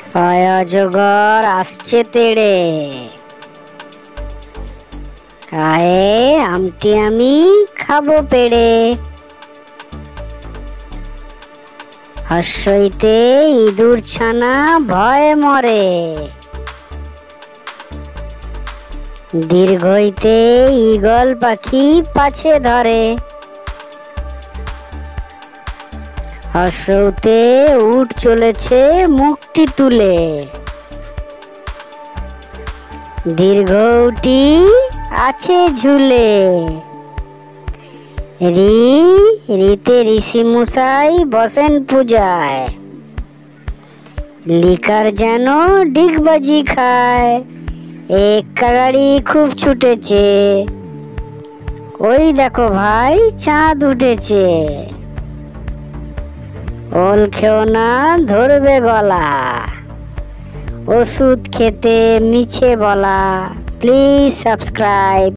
অজগর আসছে তেড়ে, আয়ে আমটি আমি খাবো পেড়ে। হর্ষইতে ইঁদুর ছানা ভয়ে মরে, দীর্ঘইতে ঈগল পাখি পাছে ধরে। হর্ষউতে উট চলেছে মুখটি তুলে, দীর্ঘউটি আছে ঝুলে। রিতে ঋষি মশাই বসেন পূজায়, লিকার যেন ডিগবাজি খায়। এক্কা গাড়ি খুব ছুটেছে, ওই দেখো ভাই চাঁদ উঠেছে। ওল খেও না ধরবে গলা, ওষুধ খেতে মিছে বলা। Please subscribe.